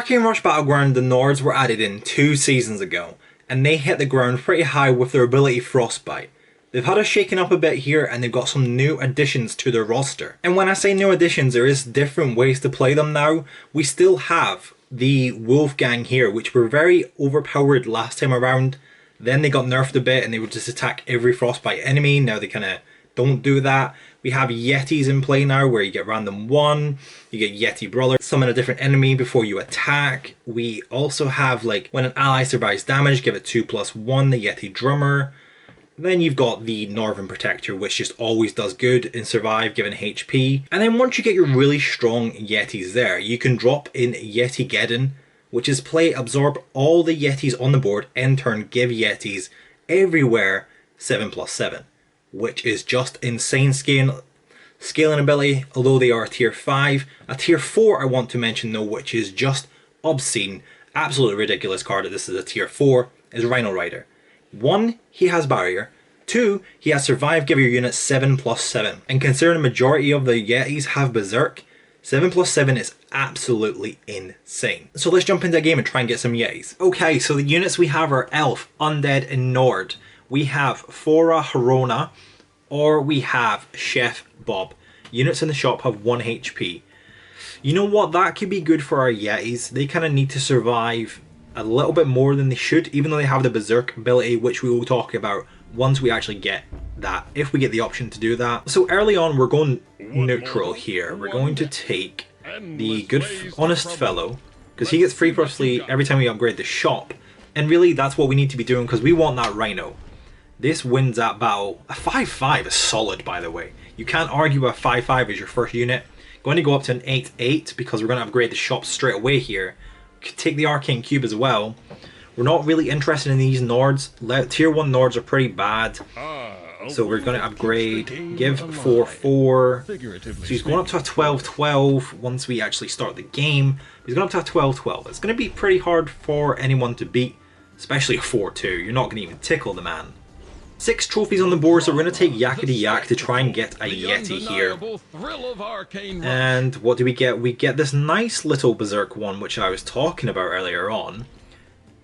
Arcane Rush Battleground, the Nords were added in 2 seasons ago, and they hit the ground pretty high with their ability Frostbite. They've had us shaken up a bit here, and they've got some new additions to their roster. And when I say new additions, there is different ways to play them now. We still have the Wolf Gang here, which were very overpowered last time around. Then they got nerfed a bit and they would just attack every Frostbite enemy. Now they kind of don't do that. We have Yetis in play now where you get random 1, you get Yeti Brother, summon a different enemy before you attack. We also have, like, when an ally survives damage, give it 2+1, the Yeti Drummer. Then you've got the Northern Protector, which just always does good in survive given HP. And then once you get your really strong Yetis there, you can drop in Yeti-Geddon, which is play absorb all the Yetis on the board, in turn give Yetis everywhere 7+7, which is just insane scaling ability, although they are tier 5. A tier 4 I want to mention though, which is just obscene, absolutely ridiculous card that this is a tier 4, is Rhino Rider. 1, he has barrier. 2, he has survive, give your unit 7+7. And considering the majority of the Yetis have berserk, 7+7 is absolutely insane. So let's jump into the game and try and get some Yetis. Okay, so the units we have are Elf, Undead and Nord. We have Fora Harona, or we have Chef Bob. Units in the shop have 1 HP. You know what, that could be good for our Yetis. They kind of need to survive a little bit more than they should, even though they have the berserk ability, which we will talk about once we actually get that, if we get the option to do that. So early on we're going neutral here. We're going to take the good honest fellow, because he gets free +3 every time we upgrade the shop, and really that's what we need to be doing because we want that Rhino. This wins that battle. A 5-5 is solid, by the way. You can't argue a 5-5 as your first unit. Going to go up to an 8-8 because we're going to upgrade the shop straight away here. Could take the Arcane Cube as well. We're not really interested in these Nords. Tier 1 Nords are pretty bad. So we're going to upgrade, give 4-4. So he's going up to a 12-12 once we actually start the game. He's going up to a 12-12. It's going to be pretty hard for anyone to beat, especially a 4-2. You're not going to even tickle the man. 6 trophies on the board, so we're going to take Yakety Yak to try and get a Yeti here. And what do we get? We get this nice little Berserk one, which I was talking about earlier on.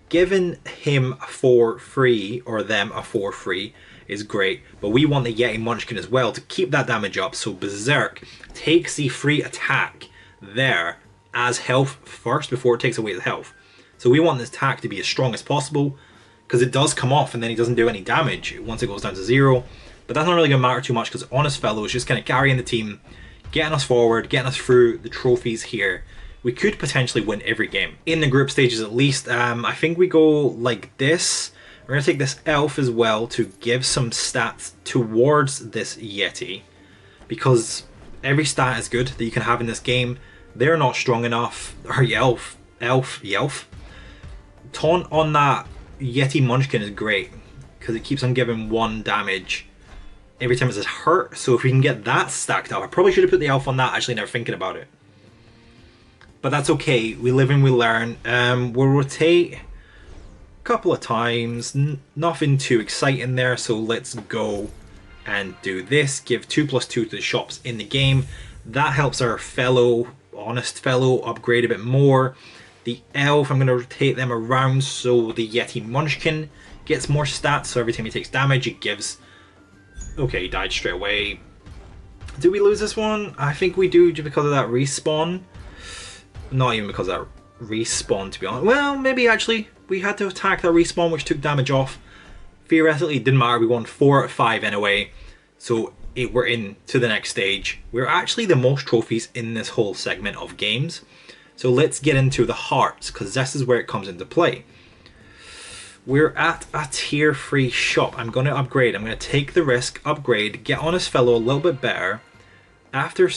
Giving him for free, or them a 4 free, is great, but we want the Yeti Munchkin as well to keep that damage up, so Berserk takes the free attack there as health first before it takes away the health. So we want this attack to be as strong as possible, because it does come off and then he doesn't do any damage once it goes down to 0. But that's not really going to matter too much because Honest Fellow is just kind of carrying the team, getting us forward, getting us through the trophies here. We could potentially win every game. In the group stages at least, I think we go like this. We're going to take this Elf as well to give some stats towards this Yeti, because every stat is good that you can have in this game. They're not strong enough. Or Yelf. Taunt on that Yeti Munchkin is great because it keeps on giving 1 damage every time it says hurt. So if we can get that stacked up, I probably should have put the Elf on that, actually never thinking about it. But that's okay, we live and we learn. We'll rotate a couple of times, nothing too exciting there, so let's go and do this. Give 2+2 to the shops in the game. That helps our fellow, Honest Fellow, upgrade a bit more. The Elf, I'm going to rotate them around so the Yeti Munchkin gets more stats, so every time he takes damage it gives... Okay, he died straight away. Did we lose this one? I think we do, just because of that respawn. Not even because of that respawn, to be honest. Well, maybe actually. We had to attack that respawn, which took damage off. Theoretically, it didn't matter. We won 4 out of 5 anyway. So we're in to the next stage. We're actually the most trophies in this whole segment of games. So let's get into the hearts, because this is where it comes into play. We're at a tier 3 shop. I'm going to upgrade. I'm going to take the risk, upgrade, get Honest Fellow a little bit better. After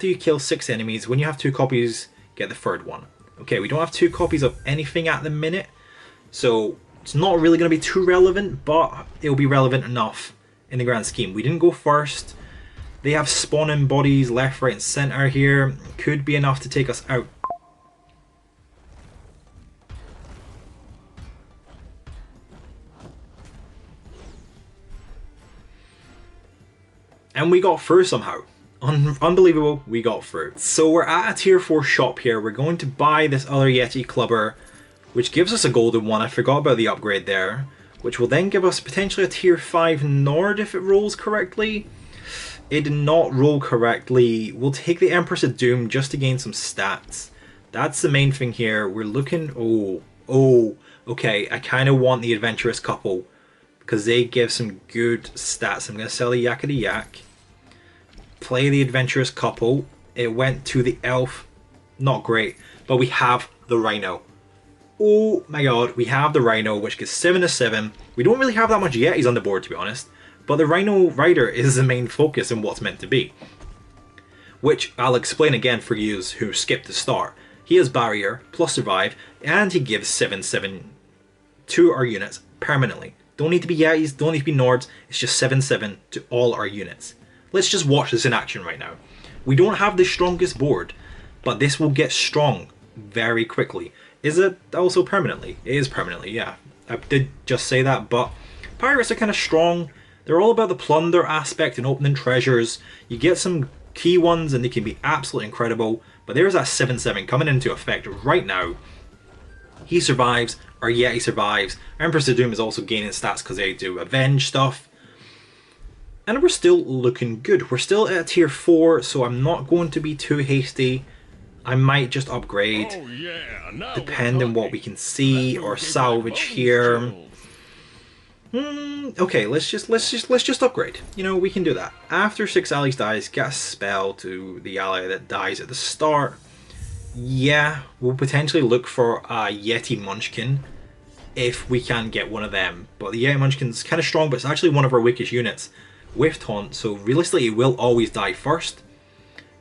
you kill 6 enemies, when you have 2 copies, get the 3rd one. Okay, we don't have 2 copies of anything at the minute, so it's not really going to be too relevant, but it'll be relevant enough in the grand scheme. We didn't go first. They have spawning bodies left, right and center here. Could be enough to take us out. And we got through somehow. Unbelievable, we got through. So we're at a tier 4 shop here. We're going to buy this other Yeti clubber, which gives us a golden one. I forgot about the upgrade there. Which will then give us potentially a tier 5 Nord if it rolls correctly. It did not roll correctly. We'll take the Empress of Doom just to gain some stats. That's the main thing here. We're looking... Oh, okay. I kind of want the Adventurous Couple because they give some good stats. I'm going to sell the Yakety Yak. Play the Adventurous Couple. It went to the Elf. Not great. But we have the Rhino. Oh my god, we have the Rhino, which gets 7 to 7. We don't really have that much Yetis on the board, to be honest. But the Rhino Rider is the main focus in what's meant to be. Which I'll explain again for you who skipped the start. He has Barrier, plus Survive, and he gives 7/7 to our units permanently. Don't need to be Yetis, don't need to be Nords, it's just 7/7 to all our units. Let's just watch this in action right now. We don't have the strongest board, but this will get strong very quickly. Is it also permanently? It is permanently, yeah. I did just say that, but pirates are kind of strong. They're all about the plunder aspect and opening treasures. You get some key ones and they can be absolutely incredible. But there's that 7/7 coming into effect right now. He survives, our Yeti survives. Empress of Doom is also gaining stats because they do avenge stuff. And we're still looking good. We're still at a tier 4, so I'm not going to be too hasty. I might just upgrade, depending on what we can see or salvage here. Okay, let's just upgrade. You know, we can do that. After 6 allies dies, get a spell to the ally that dies at the start. Yeah, we'll potentially look for a Yeti Munchkin if we can get one of them. But the Yeti Munchkin's kind of strong, but it's actually one of our weakest units with Taunt, so realistically it will always die first.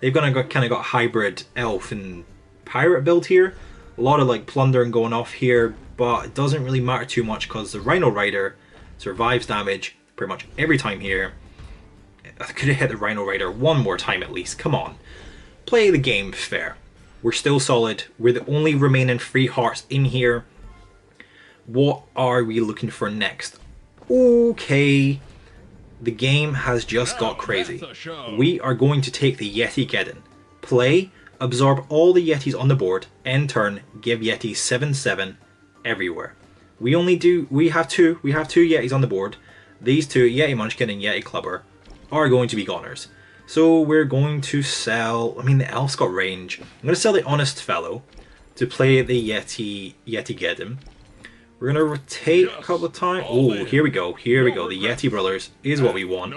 They've kind of got a hybrid elf and pirate build here. A lot of like plundering going off here, but it doesn't really matter too much because the Rhino Rider survives damage pretty much every time here. I could have hit the Rhino Rider one more time at least. Come on. Play the game fair. We're still solid. We're the only remaining 3 hearts in here. What are we looking for next? Okay. The game has just got crazy. We are going to take the Yeti-Geddon. Play, absorb all the Yetis on the board, end turn, give Yetis 7/7 everywhere. We have two Yetis on the board. These two, Yeti Munchkin and Yeti Clubber, are going to be goners. So we're going to sell, I mean the elf's got range. I'm going to sell the Honest Fellow to play the Yeti-Geddon. We're going to rotate a couple of times. Oh, here we go. Here we go. The Yeti Brothers is what we want.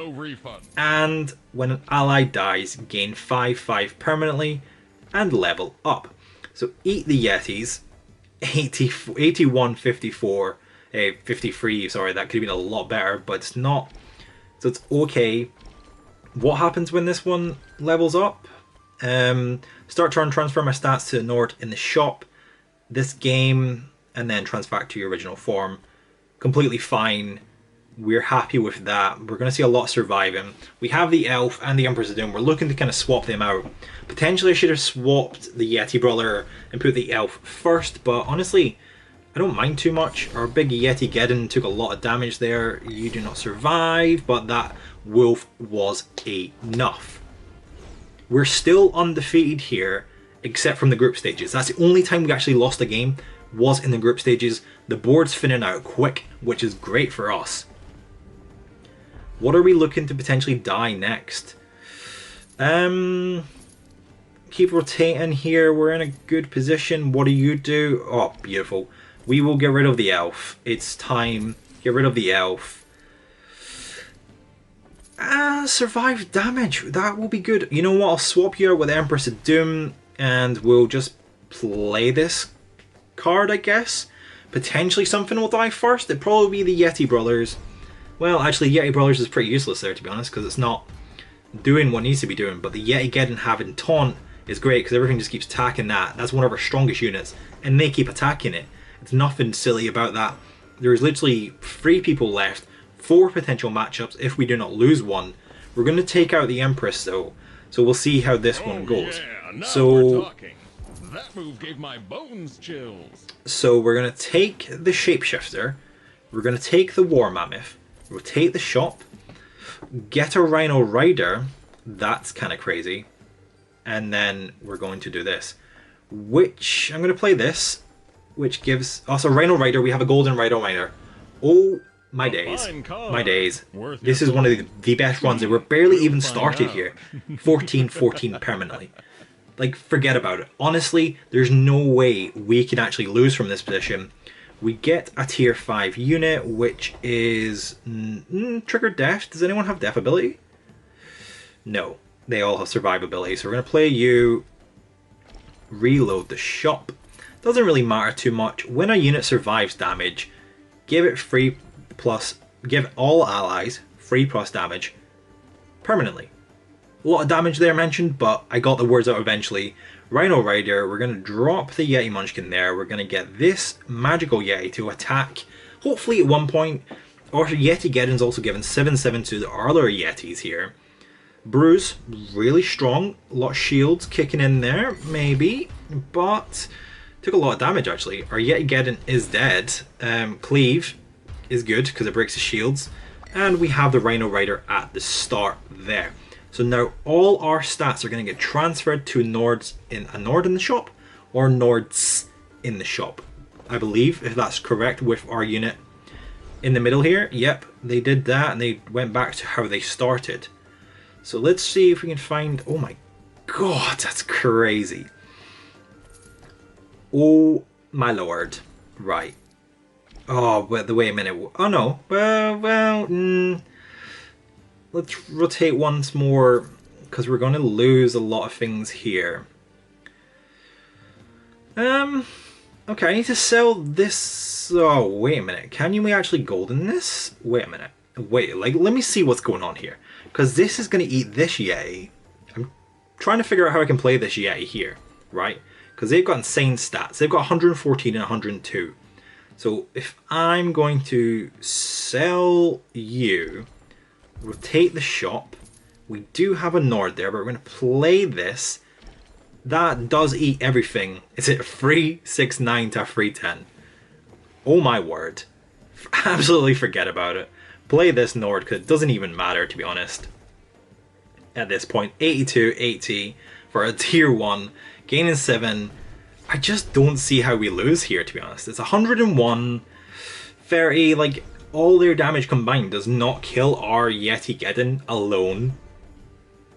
And when an ally dies, gain 5/5 permanently and level up. So eat the Yetis. 81, 54, 53. Sorry, that could have been a lot better, but it's not. So it's okay. What happens when this one levels up? Start turn, transfer my stats to the Nord in the shop. This game... and then transfer back to your original form. Completely fine. We're happy with that. We're going to see a lot surviving. We have the Elf and the Empress of Doom. We're looking to kind of swap them out. Potentially I should have swapped the Yeti Brother and put the Elf first, but honestly, I don't mind too much. Our big Yeti-Geddon took a lot of damage there. You do not survive, but that wolf was enough. We're still undefeated here, except from the group stages. That's the only time we actually lost a game. Was in the group stages. The board's thinning out quick, which is great for us. What are we looking to potentially die next? Keep rotating here. We're in a good position. What do you do? Oh, beautiful. We will get rid of the elf. It's time. Get rid of the elf. Survive damage. That will be good. You know what? I'll swap you out with Empress of Doom and we'll just play this card, I guess. Potentially something will die first. It'd probably be the Yeti Brothers. Well, actually, Yeti Brothers is pretty useless there, to be honest, because it's not doing what it needs to be doing. But the Yeti-Geddon having Taunt is great because everything just keeps attacking that. That's one of our strongest units, and they keep attacking it. It's nothing silly about that. There's literally 3 people left, 4 potential matchups if we do not lose one. We're going to take out the Empress, though, so we'll see how this one goes. So... that move gave my bones chills. So we're going to take the Shapeshifter, we're going to take the War Mammoth, rotate the shop, get a Rhino Rider, That's kind of crazy. And then we're going to do this. Which, I'm going to play this. Which gives us a Rhino Rider. We have a golden Rhino Rider. Oh my days. My days. This is one of the best runs. And we're barely even started here. 14-14 permanently. Like, forget about it. Honestly, there's no way we can actually lose from this position. We get a tier 5 unit, which is trigger death. Does anyone have death ability? No, they all have survivability. So we're going to play you, reload the shop. Doesn't really matter too much. When a unit survives damage, give it free plus, give all allies free plus damage permanently. A lot of damage there mentioned, but I got the words out eventually. Rhino Rider, we're going to drop the Yeti Munchkin there. We're going to get this magical Yeti to attack, hopefully at one point. Or Yeti-Geddon's also given 7/7 to the other Yetis here. Bruise, really strong. A lot of shields kicking in there, maybe. But took a lot of damage actually. Our Yeti-Geddon is dead. Cleave is good because it breaks the shields. And we have the Rhino Rider at the start there. So now all our stats are going to get transferred to Nords in a Nord in the shop or Nords in the shop. I believe, if that's correct, with our unit in the middle here. Yep, they did that and they went back to how they started. So let's see if we can find... Oh my god, that's crazy. Oh my lord. Right. Oh, but wait a minute. Oh no. Let's rotate once more, because we're going to lose a lot of things here. Okay, I need to sell this. Oh, wait a minute. Can you actually golden this? Wait a minute. Wait, like, let me see what's going on here. Because this is going to eat this Yeti. I'm trying to figure out how I can play this Yeti here, right? Because they've got insane stats. They've got 114 and 102. So if I'm going to sell you... rotate the shop. We do have a Nord there, but we're going to play this. That does eat everything. Is it a free 6/9 to a free 10? Oh my word. Absolutely forget about it. Play this Nord because it doesn't even matter, to be honest. At this point, 82, 80 for a tier 1, gaining 7. I just don't see how we lose here, to be honest. It's 101, 30, like... all their damage combined does not kill our Yeti-Geddon alone.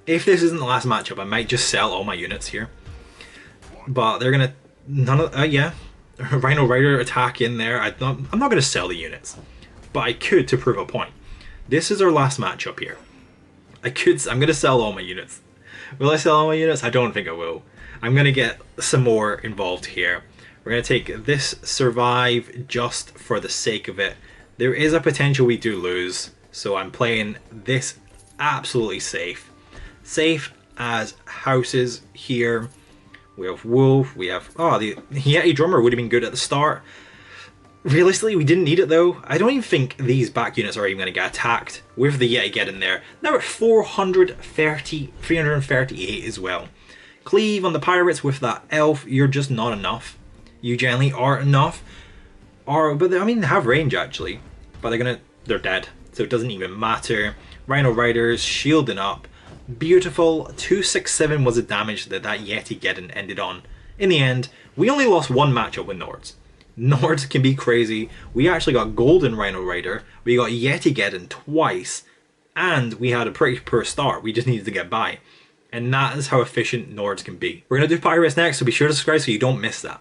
If this isn't the last matchup, I might just sell all my units here. But they're gonna... none of... yeah. Rhino Rider attack in there. I'm not gonna sell the units. But I could to prove a point. This is our last matchup here. I'm gonna sell all my units. Will I sell all my units? I don't think I will. I'm gonna get some more involved here. We're gonna take this survive just for the sake of it. There is a potential we do lose, so I'm playing this absolutely safe. Safe as houses here. We have Wolf, we have... oh, the Yeti Drummer would have been good at the start. Realistically, we didn't need it though. I don't even think these back units are even going to get attacked with the Yeti-Geddon there. Now at 338 as well. Cleave on the Pirates with that Elf, you're just not enough. You generally aren't enough. But I mean, they have range actually. But they're dead, so it doesn't even matter. Rhino Riders shielding up. Beautiful. 267 was the damage that Yeti-Geddon ended on. In the end, we only lost one matchup with Nords. Nords can be crazy. We actually got Golden Rhino Rider. We got Yeti-Geddon twice. And we had a pretty poor start. We just needed to get by. And that is how efficient Nords can be. We're going to do Pirates next, so be sure to subscribe so you don't miss that.